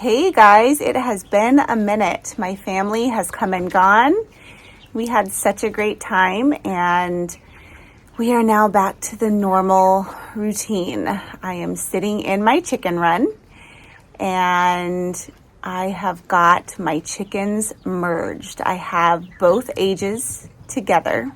Hey guys, it has been a minute. My family has come and gone. We had such a great time and we are now back to the normal routine. I am sitting in my chicken run and I have got my chickens merged. I have both ages together.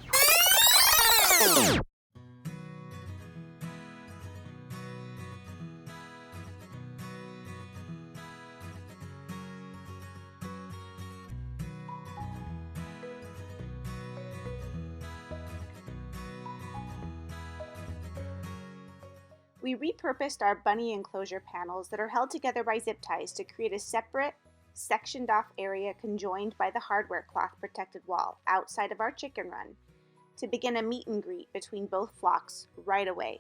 We repurposed our bunny enclosure panels that are held together by zip ties to create a separate, sectioned off area conjoined by the hardware cloth protected wall outside of our chicken run to begin a meet and greet between both flocks right away.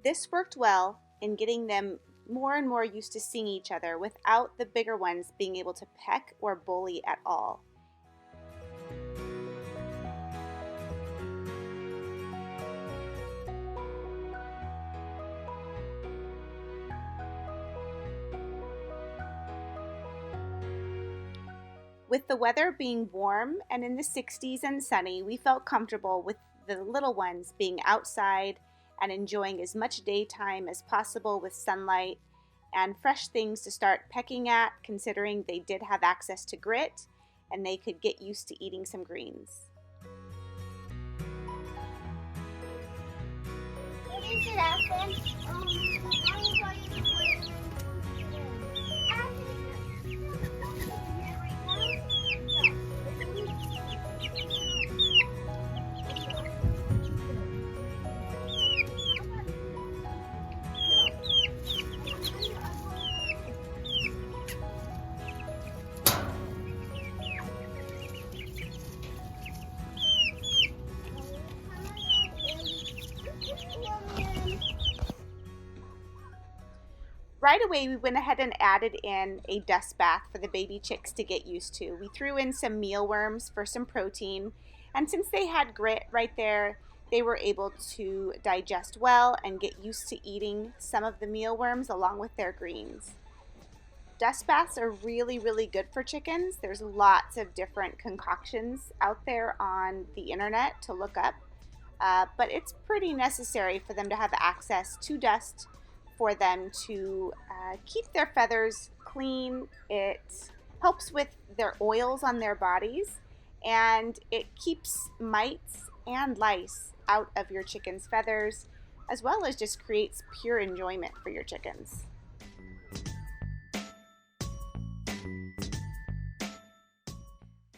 This worked well in getting them more and more used to seeing each other without the bigger ones being able to peck or bully at all. With the weather being warm and in the 60s and sunny, we felt comfortable with the little ones being outside and enjoying as much daytime as possible with sunlight and fresh things to start pecking at, considering they did have access to grit and they could get used to eating some greens. Right away, we went ahead and added in a dust bath for the baby chicks to get used to. We threw in some mealworms for some protein, and since they had grit right there, they were able to digest well and get used to eating some of the mealworms along with their greens. Dust baths are really, really good for chickens. There's lots of different concoctions out there on the internet to look up, but it's pretty necessary for them to have access to dust for them to keep their feathers clean. It helps with their oils on their bodies, and it keeps mites and lice out of your chicken's feathers, as well as just creates pure enjoyment for your chickens.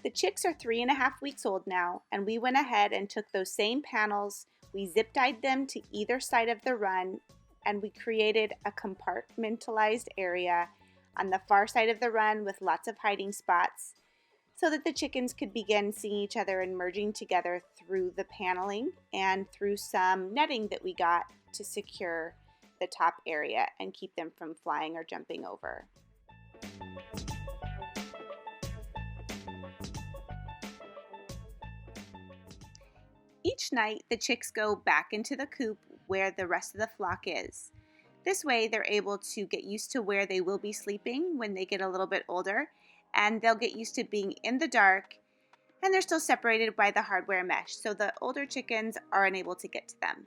The chicks are 3.5 weeks old now, and we went ahead and took those same panels, we zip tied them to either side of the run, and we created a compartmentalized area on the far side of the run with lots of hiding spots so that the chickens could begin seeing each other and merging together through the paneling and through some netting that we got to secure the top area and keep them from flying or jumping over. Each night, the chicks go back into the coop where the rest of the flock is. This way, they're able to get used to where they will be sleeping when they get a little bit older, and they'll get used to being in the dark, and they're still separated by the hardware mesh, so the older chickens are unable to get to them.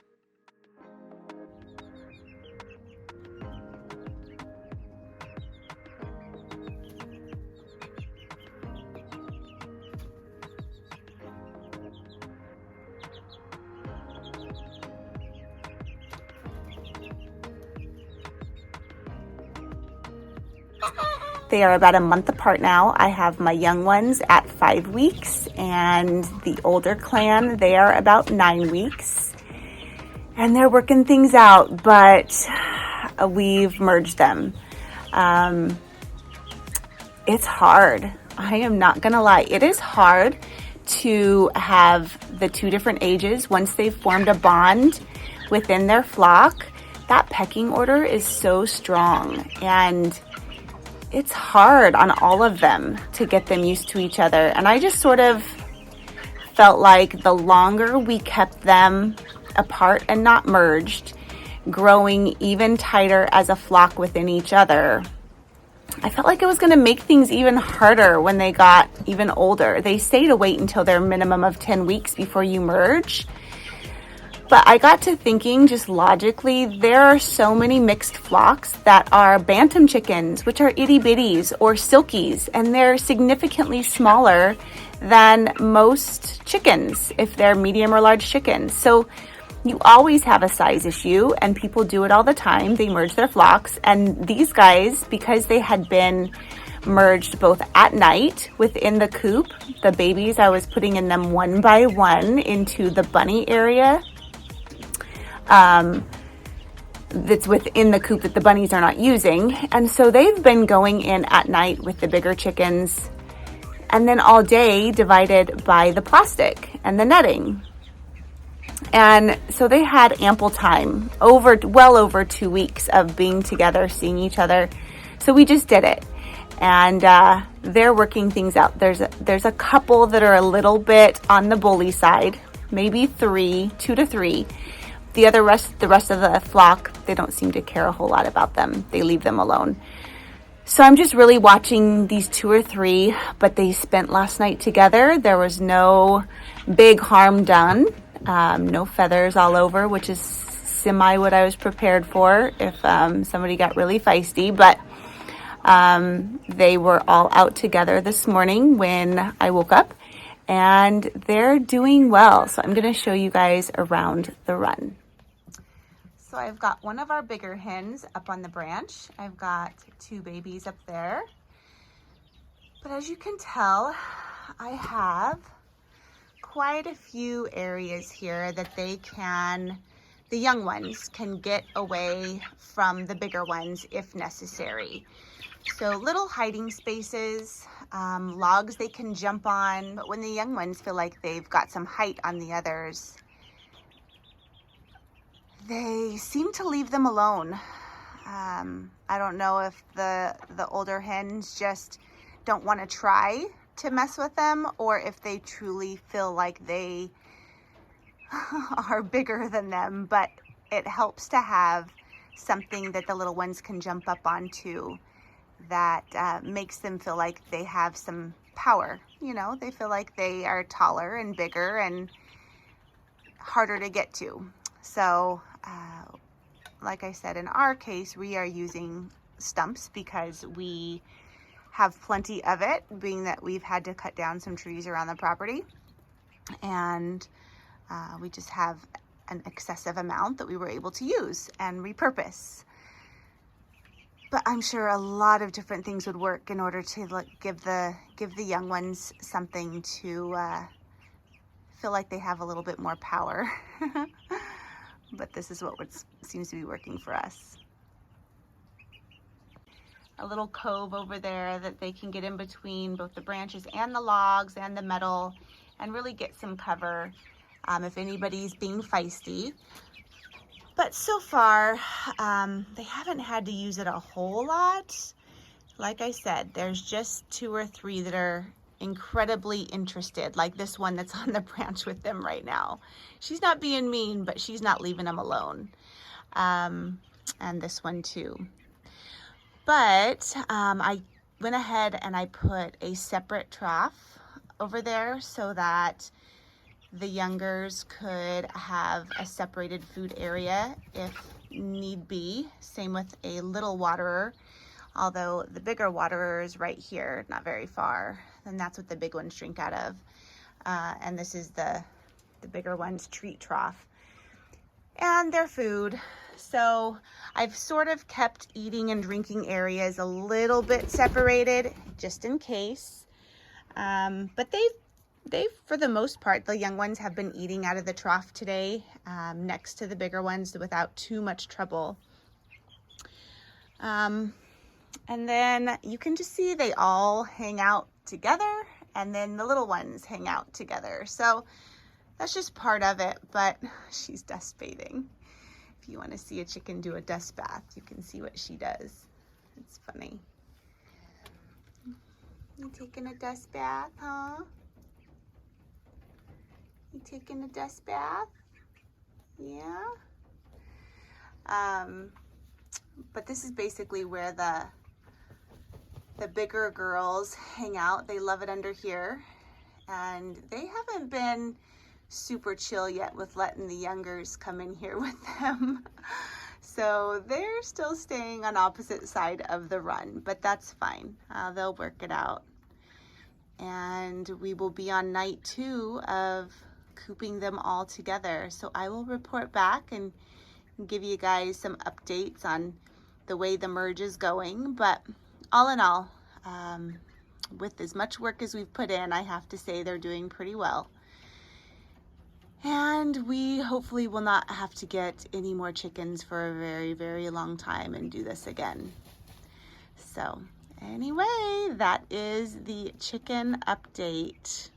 They are about a month apart now. I have my young ones at 5 weeks and the older clan, they are about 9 weeks. And they're working things out, but we've merged them. It's hard. I am not gonna lie. It is hard to have the two different ages once they've formed a bond within their flock. that pecking order is so strong, and it's hard on all of them to get them used to each other. And I just sort of felt like the longer we kept them apart and not merged, growing even tighter as a flock within each other, I felt like it was going to make things even harder when they got even older. They say to wait until their minimum of 10 weeks before you merge. But I got to thinking, just logically, there are so many mixed flocks that are bantam chickens, which are itty bitties, or silkies, and they're significantly smaller than most chickens if they're medium or large chickens. So you always have a size issue, and people do it all the time. They merge their flocks, and these guys, because they had been merged both at night within the coop, the babies, I was putting in them one by one into the bunny area that's within the coop that the bunnies are not using. And so they've been going in at night with the bigger chickens, and then all day divided by the plastic and the netting. And so they had ample time, well over 2 weeks of being together, seeing each other. So we just did it. And they're working things out. There's a couple that are a little bit on the bully side, maybe 2 to 3. The rest of the flock, they don't seem to care a whole lot about them. They leave them alone. So I'm just really watching these 2 or 3, but they spent last night together. There was no big harm done, no feathers all over, which is semi what I was prepared for if somebody got really feisty. But they were all out together this morning when I woke up, and they're doing well. So I'm going to show you guys around the run. So I've got one of our bigger hens up on the branch. I've got 2 babies up there. But as you can tell, I have quite a few areas here that the young ones can get away from the bigger ones if necessary. So little hiding spaces, logs they can jump on, but when the young ones feel like they've got some height on the others, they seem to leave them alone. I don't know if the older hens just don't want to try to mess with them, or if they truly feel like they are bigger than them, but it helps to have something that the little ones can jump up onto that makes them feel like they have some power. You know, they feel like they are taller and bigger and harder to get to. So like I said, in our case, we are using stumps because we have plenty of it, being that we've had to cut down some trees around the property, and we just have an excessive amount that we were able to use and repurpose. But I'm sure a lot of different things would work in order to give the young ones something to feel like they have a little bit more power. But this is what seems to be working for us. A little cove over there that they can get in between both the branches and the logs and the metal and really get some cover if anybody's being feisty. But so far, they haven't had to use it a whole lot. Like I said, there's just 2 or 3 that are incredibly interested, like this one that's on the branch with them right now. She's not being mean, but she's not leaving them alone. And this one too. But I went ahead and I put a separate trough over there so that the youngers could have a separated food area if need be. Same with a little waterer, although the bigger waterer is right here, not very far. And that's what the big ones drink out of. And this is the bigger one's treat trough and their food. So I've sort of kept eating and drinking areas a little bit separated just in case. But they've, for the most part, the young ones have been eating out of the trough today, next to the bigger ones without too much trouble. And then you can just see they all hang out together, and then the little ones hang out together. So that's just part of it, but she's dust bathing. If you want to see a chicken do a dust bath, you can see what she does. It's funny. You taking a dust bath, huh? You taking a dust bath? Yeah. But this is basically where the bigger girls hang out. They love it under here, and they haven't been super chill yet with letting the youngers come in here with them. So they're still staying on opposite side of the run, but that's fine. They'll work it out. And we will be on night 2 of cooping them all together. So I will report back and give you guys some updates on the way the merge is going. But all in all, with as much work as we've put in, I have to say they're doing pretty well. And we hopefully will not have to get any more chickens for a very, very long time and do this again. So anyway, that is the chicken update.